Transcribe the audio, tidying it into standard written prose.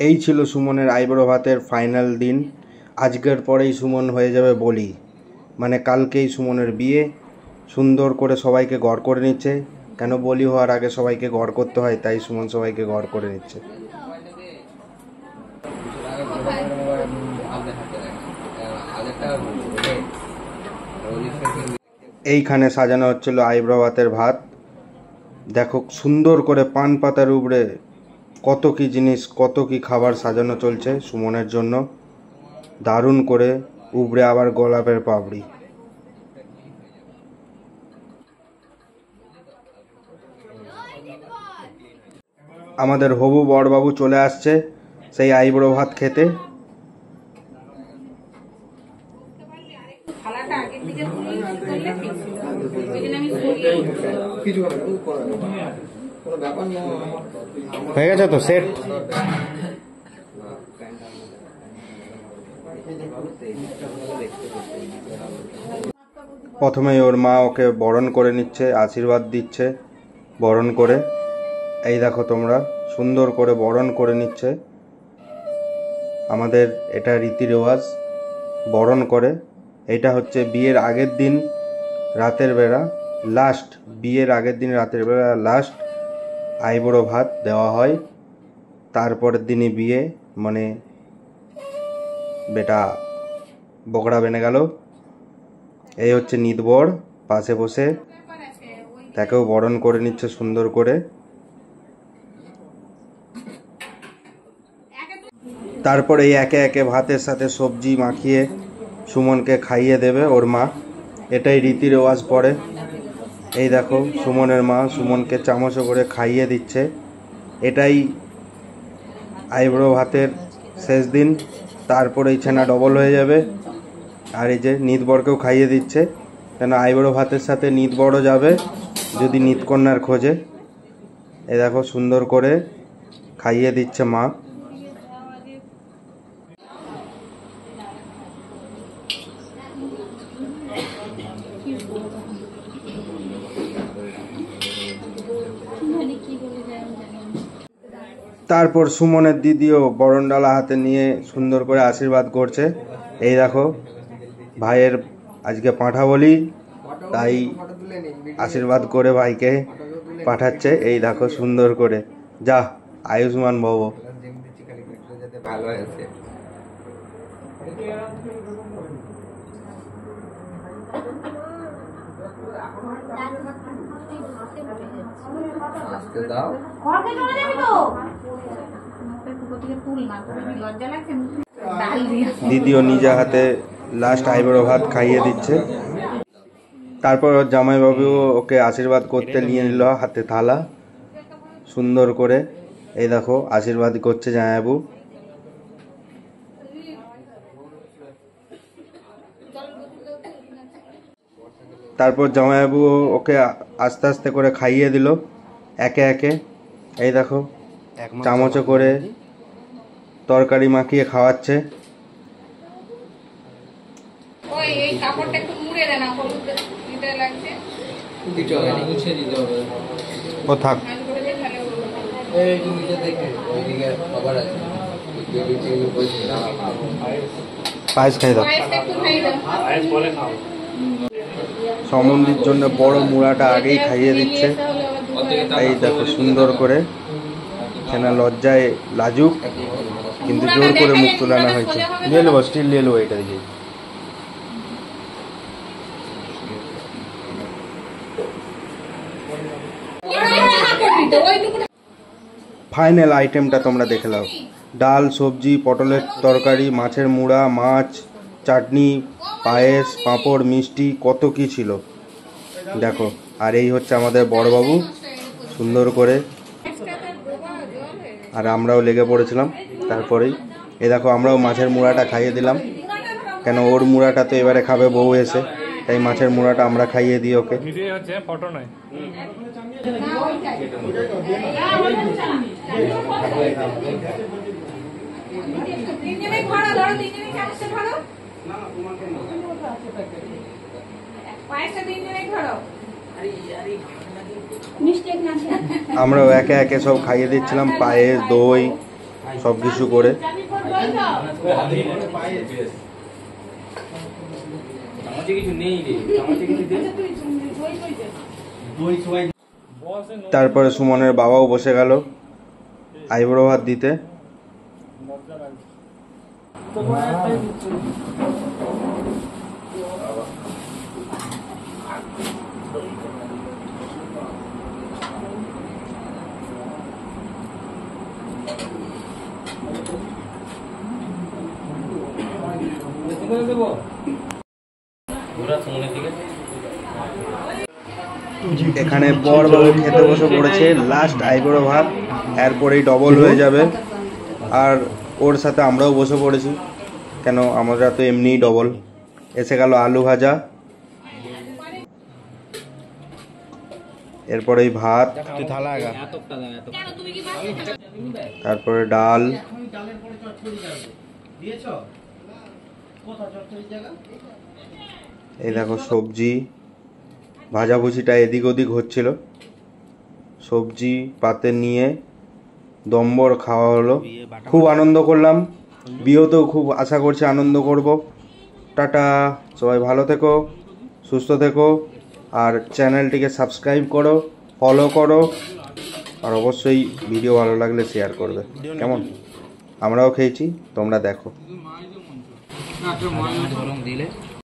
এই ছিল সুমনের আইবুড়ো ভাতের ফাইনাল দিন। আজকের পরেই সুমন হয়ে যাবে বলি, মানে কালকেই সুমনের বিয়ে। সুন্দর করে সবাইকে ঘর করে নিচ্ছে, কেন বলি হওয়ার আগে সবাইকে ঘর করতে হয়, তাই সুমন সবাইকে ঘর করে নিচ্ছে। এইখানে সাজানো হচ্ছিল আইবুড়ো ভাতের ভাত। দেখো সুন্দর করে পান পাতার উপরে কত কি জিনিস, কত কি খাবার সাজানো চলছে সুমনের জন্য। দারুণ করে উপরে আবার গোলাপের পাপড়ি। আমাদের হবু বড়বাবু চলে আসছে সেই আইবুড়ো ভাত খেতে। হয়ে গেছে তো সেট। প্রথমেই ওর মা ওকে বরণ করে নিচ্ছে, আশীর্বাদ দিচ্ছে বরণ করে। এই দেখো তোমরা, সুন্দর করে বরণ করে নিচ্ছে। আমাদের এটা রীতি রেওয়াজ, বরণ করে। এটা হচ্ছে বিয়ের আগের দিন রাতের বেলা লাস্ট, বিয়ের আগের দিন রাতের বেলা লাস্ট আইবুড়ো ভাত দেওয়া হয়। তারপরের দিনই বিয়ে, মানে বেটা বকরা বেনে গেল। এই হচ্ছে নিতবর পাশে বসে, তাকেও বরণ করে নিচ্ছে সুন্দর করে। তারপরে এই একে একে ভাতের সাথে সবজি মাখিয়ে সুমনকে খাইয়ে দেবে ওর মা। এটাই রীতি রেওয়াজ পড়ে। এই দেখো সুমনের মা সুমনকে চামচে করে খাইয়ে দিচ্ছে। এটাই আইবুড়ো ভাতের শেষ দিন। তারপরে এই ছানা ডবল হয়ে যাবে। আর এই যে নিতবরকেও খাইয়ে দিচ্ছে, কেন আইবুড়ো ভাতের সাথে নিতবরও যাবে যদি নিতকন্যার খোঁজে। এই দেখো সুন্দর করে খাইয়ে দিচ্ছে মা। তারপর সুমনের দিদিও বরণডালা হাতে নিয়ে সুন্দর করে আশীর্বাদ করছে। এই দেখো ভাইয়ের আজকে পাঁঠা বলি, তাই আশীর্বাদ করে ভাইকে পাঠাচ্ছে। এই দেখো সুন্দর করে, যা আয়ুষ্মান ভব। দিদিও নিজে হাতে লাস্ট আইবুড়ো ভাত খাইয়ে দিচ্ছে। তারপর জামাইবাবু ওকে আশীর্বাদ করতে নিয়ে নিল হাতে থালা সুন্দর করে। এই দেখো আশীর্বাদ করছে জামাইবাবু। তারপর জামাইবাবু ওকে আস্তে আস্তে করে খাইয়ে দিল একে একে। এই দেখো চামচে করে তরকারি মাখিয়ে খাওয়াচ্ছে। ও থাক, পায়েস খাই দাও। সম্বন্ধীর জন্য বড় মুড়াটা আগেই খাইয়ে দিচ্ছে। এই দেখো সুন্দর করে, সেনা লজ্জায় লাজুক, কিন্তু জোর করে মুখ তোলানো হয়েছে। নিয়ে নেবো, স্টিল নিয়ে নেবো এটা দিয়ে। ফাইনাল আইটেমটা তোমরা দেখে নাও। ডাল, সবজি, পটলের তরকারি, মাছের মুড়া, মাছ, চাটনি, পায়েস, পাঁপড়, মিষ্টি, কত কি ছিল দেখো। আর এই হচ্ছে আমাদের বড়বাবু সুন্দর করে, আর আমরাও লেগে পড়েছিলাম তারপরেই। এই দেখো আমরাও মাছের মুড়াটা খাইয়ে দিলাম, কেন ওর মুড়াটা তো এবারে খাবে বউ এসে, তাই মাছের মুড়াটা আমরা খাইয়ে দিই ওকে। আমরাও একে একে সব খাইয়ে দিচ্ছিলাম, পায়েস, দই, সব কিছু করে। তারপরে সুমনের বাবাও বসে গেল আইবুড়ো ভাত দিতে। এখানে বর বাবু খেতে বসে পড়েছে লাস্ট আইবুড়ো ভাত, এরপরেই ডবল হয়ে যাবে। আর ওর সাথে আমরাও বসে পড়েছি, কেন আমরা তো এমনিই ডবল। এসে গেল আলু ভাজা, এরপরেই ভাত, তারপরে ডাল, এই দেখো সবজি, ভাজাভুজিটা এদিক ওদিক হচ্ছিল। সবজি পাতে নিয়ে দম্বর খাওয়া হলো, খুব আনন্দ করলাম। বিয়েতেও খুব আশা করছি আনন্দ করব। টাটা, সবাই ভালো থেকো, সুস্থ থেকো, আর চ্যানেলটিকে সাবস্ক্রাইব করো, ফলো করো, আর অবশ্যই ভিডিও ভালো লাগলে শেয়ার করবে। কেমন? আমরাও খেয়েছি, তোমরা দেখো।